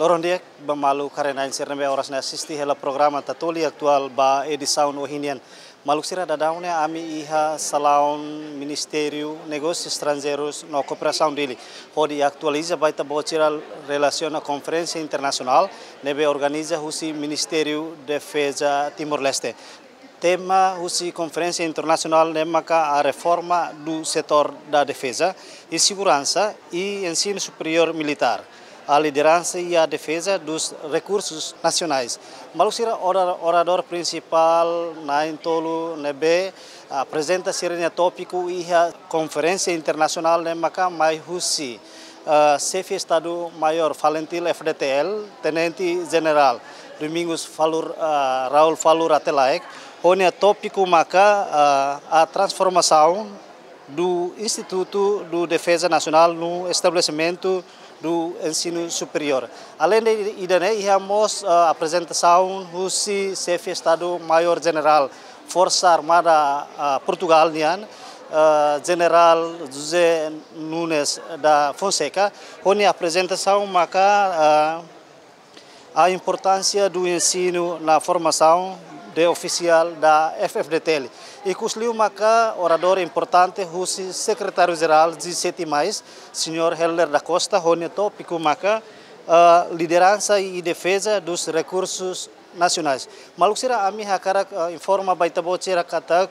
Lorondia bamalu karena inserne horas na assisti hela programa tatoli atual ba edição ohinian. Maluk sira dadaune ami iha salaun Ministério Negócios Estrangeiros na cooperação dele. Hodi atualiza baita bocira relaciona conferência internacional nebe organiza husi Ministério Defesa Timor-Leste. Tema husi conferência internacional nemaka a reforma do setor da defesa e segurança e ensino superior militar. A liderança e a defesa dos recursos nacionais. Malusira orador principal na Intolo Nebe apresenta seria tópico e a conferência internacional nemaka mai husi chefe Estado Maior Valentil FDTL, Tenente General Domingos Raul Falur Atelaek, onde tópico maka a transformação do Instituto de Defesa Nacional no estabelecimento do ensino superior. Além de íamos a apresentação do chefe Estado Maior General Força Armada Portugal, General José Nunes da Fonseca, onde a apresentação marca a importância do ensino na formação de oficial da FFDTL. E cusliu marca orador importante, o secretário-geral de 7 mais, senhor Heller da Costa, onde tópico marca liderança e defesa dos recursos nacionais. Maluksira ami hakara informa baita bocera kata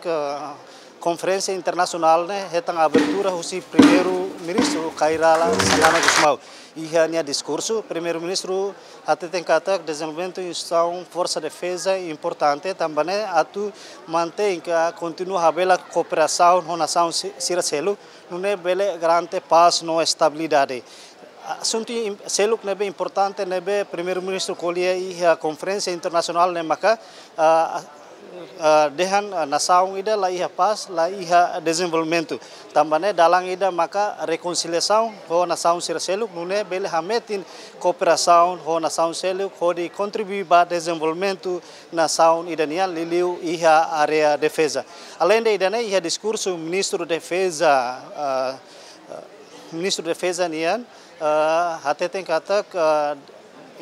conferência internacional né retang abertura o primeiro-ministro Kairala Sanana Gusmao. E hanya discurso primeiro-ministro até tem kata desenvolvimento instituição força de defesa importante também atu mantém que continua a bela cooperação com a nação siracelo não é bela garante paz no estabilidade. Assunto selo que é importante nebe primeiro-ministro colhe e a conferência internacional ne maka dehan nação ida la iha paz la iha desenvolvimento também dalam ida maka reconciliação com nação siracelo não é bela hametin cooperação com nação selo pode contribuir para desenvolvimento nação idania liliu iha area defesa. Além de idane iha discurso ministro de defesa nian até tem kata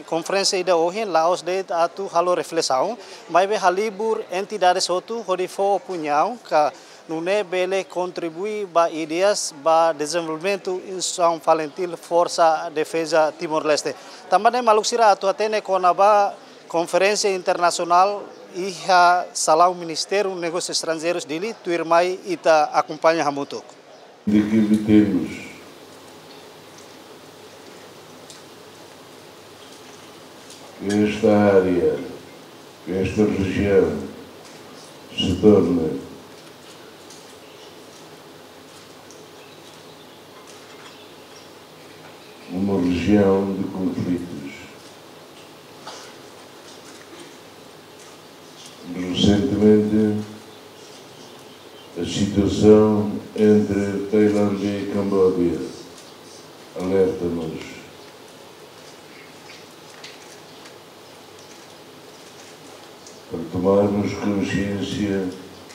conferência ida hoje Laos de atu halo reflexão mas be halibur entidades outro hodi fo opinião que não é bele contribuir ba ideias ba desenvolvimento em São Valentil Força Defesa Timor-Leste. Também maluksira atu atene konaba conferência internacional e a salão Ministério dos Negócios Estrangeiros dele tuirmai ita acompanha hamutuk. De temos que esta área, que esta região se torne uma região de conflitos. Recentemente, a situação entre Tailândia e Camboja alerta-nos para tomarmos consciência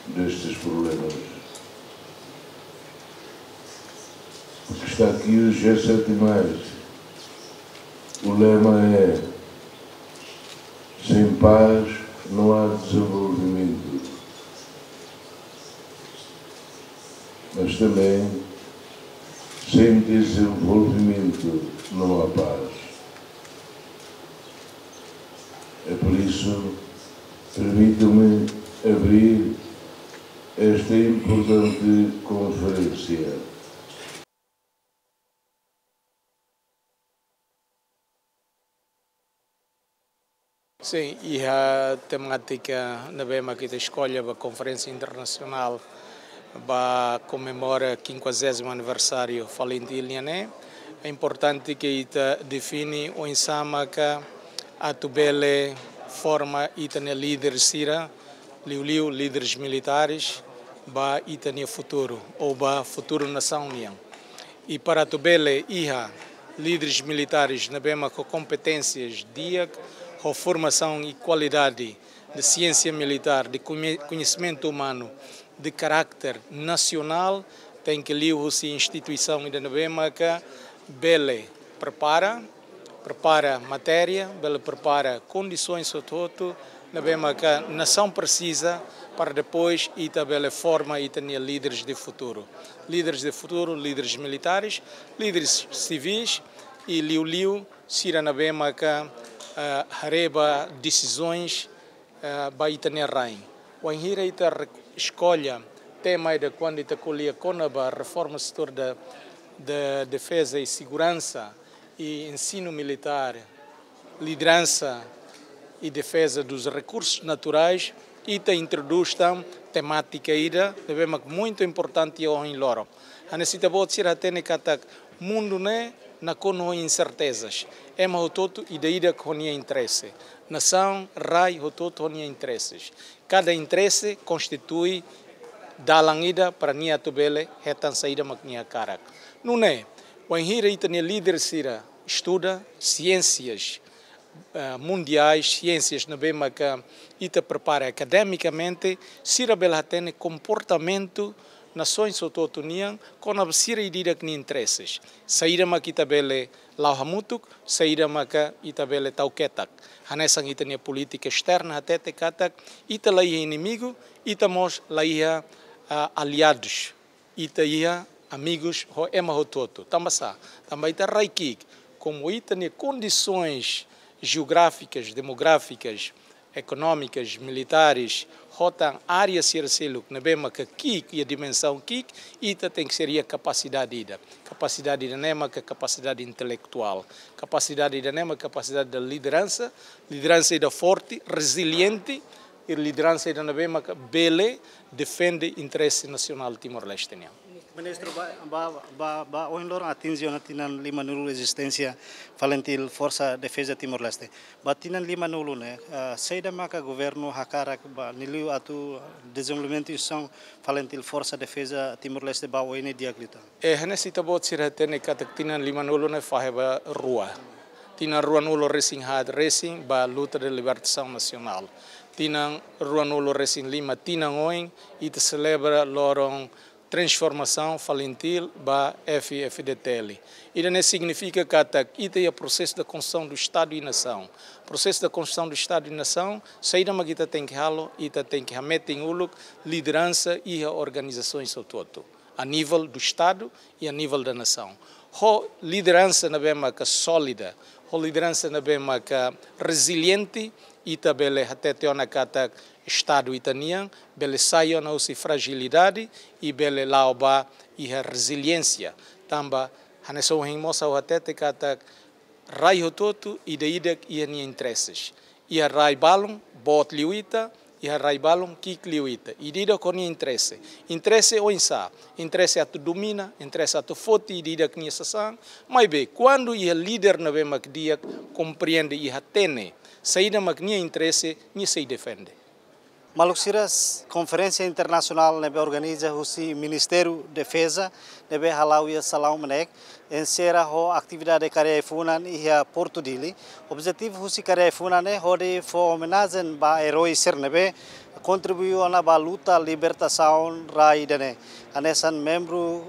destes problemas. Porque está aqui o G7+. O lema é: sem paz não há desenvolvimento. Mas também, sem desenvolvimento não há paz. É por isso permitam-me abrir esta importante conferência. Sim, e a temática na BEMA que escolhe a Conferência Internacional para comemorar o 50º aniversário Valentil Niané. É importante que ita define o ensama que a tubele forma itane líderes sira, liu líderes militares, ba itane futuro ou ba futuro nação nian. E para tubele iha líderes militares na bema com competências dia, com formação e qualidade de ciência militar, de conhecimento humano, de caráter nacional, tem que liu se instituição da bema que bele prepara prepara matéria, ele prepara condições todo, que a nação precisa para depois e também forma e ter líderes de futuro. Líderes de futuro, líderes militares, líderes civis e liu sira na bema que hareba decisões vai ter rain. O enhira ita escolha tema de quando ita colhia conaba reforma setor da defesa e segurança e ensino militar, liderança e defesa dos recursos naturais, ita introduz temática ida, devemos muito importante em loro. A necessidade de ser até que mundo né na cono incertezas, é o todo e daí que tinha interesse. Nação, rai, o todo tinha interesses. Cada interesse constitui dalangida para nia tubele hetan saída maknia karak. Não é? O enhira itania líder sira estuda ciências mundiais, ciências na bema que ita prepara academicamente, sira bela tem comportamento nações autotoniam com a sira idida que interesses. Saída makita bele lauhamutuk, saída maka ita bele tauketak. Hanesang itania política externa até te katak, ita laia inimigo, ita mos laia aliados, ita ia amigos ho ema ho toto. Tambasa, também ita raikik, como itania condições geográficas, demográficas, econômicas, militares, rotam área serceluk na bema que kik e a dimensão kik, ita tem que ser a capacidade ida. Capacidade ida nema que capacidade intelectual. Capacidade ida nema capacidade de liderança, liderança ida forte, resiliente, e liderança ida na bema que bele defende interesse nacional Timor-Leste. Ministro, o loro atingiu na tinan 5 nulu resistência falentil Força Defesa Timor-Leste. Batinan 5 nulu né, saída maka governo hakarak ba niliu atu desenvolvimento instituição falentil Força Defesa Timor-Leste ba o ene diaglita. Necessita bot sira tene katak tinan 5 nulu né faheba rua. Tinan rua nulu racing hard racing ba luta de libertação nacional. Tinan rua nulu racing lima tinan oin e te celebra lorong transformação falentil ba FDTL. Isso não significa que ita é o processo da construção do Estado e nação. O processo da construção do Estado e nação, saída magita tem que halo, ita tem que meter em uluk liderança e organizações todo, a nível do Estado e a nível da nação. A liderança na bema que sólida, a liderança na bema que resiliente, ita bele até teona kata Estado italiano, bele saio na usi fragilidade e bele lauba e a resiliência. Tamba haneso himosa o até te kata rai hototo e de ida e a interesses. E a rai balum bot liuita e a rai balum kik liuita. E dida com interesse. Interesse o insa, interesse a tu domina, interesse a tu foti e dida que nisso sang. Mas bem, quando o líder na bema que dia compreende e a tene, saída magnia interesse, ni se defende. Maluksiras Conferência Internacional nebe organiza o Ministério de Defesa nebe halau ia salau menek ensera ho atividade karya funan ia Porto Dili. Objetivo o karya funan ho de fo homenagem ba herói ser nebe contribuiu na ba luta libertação rai dene. Hanesan membro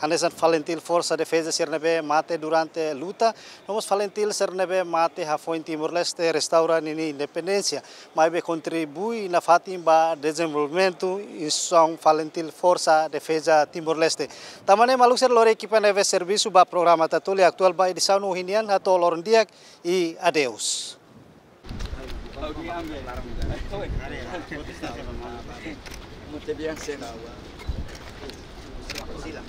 Hanesan Falentil Força Defesa ser nebe mate durante luta. Nomos Falentil ser nebe mate ha foi Timor-Leste restaura nini independência. Mas be contribui na fatim ba desenvolvimento instituição Falentil Força Defesa Timor-Leste. Tamane maluk ser lore equipa neve serviço ba programa tatuli actual ba edição no hinian hato lorondiak e adeus. Muito bem, senhor. Sila.